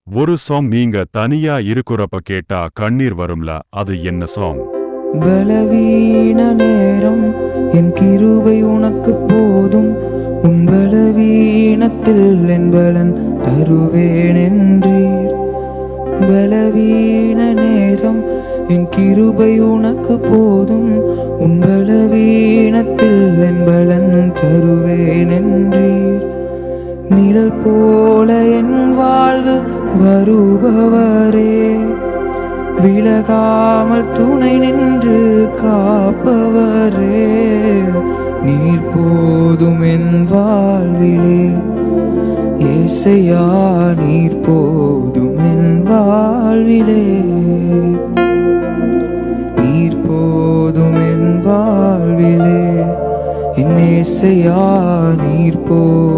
ஒரு சாங் நீங்க தனியா இருக்கிறப்ப கேட்டா கண்ணீர் வரும்ல, அது என்ன சாங்? பலவீன நேரம் என் கிருபை உனக்கு போதும், உன் பலவீனத்தில் என் பலன் தருவேன் என்றீர். பலவீன நேரம் என் கிருபை உனக்கு போதும், உன் பலவீனத்தில் என் பலன் தருவேன் என்றீர். நிழல் போல என் வாழ்வு வருபவரே, விலகாமல் துணை நின்று காப்பவரே, நீர் போதும் என் வாழ்விலே. ஏசையா நீர் போதும் என் வாழ்விலே, நீர் போதும் என் வாழ்விலே. என் ஏசையா நீர் போதும்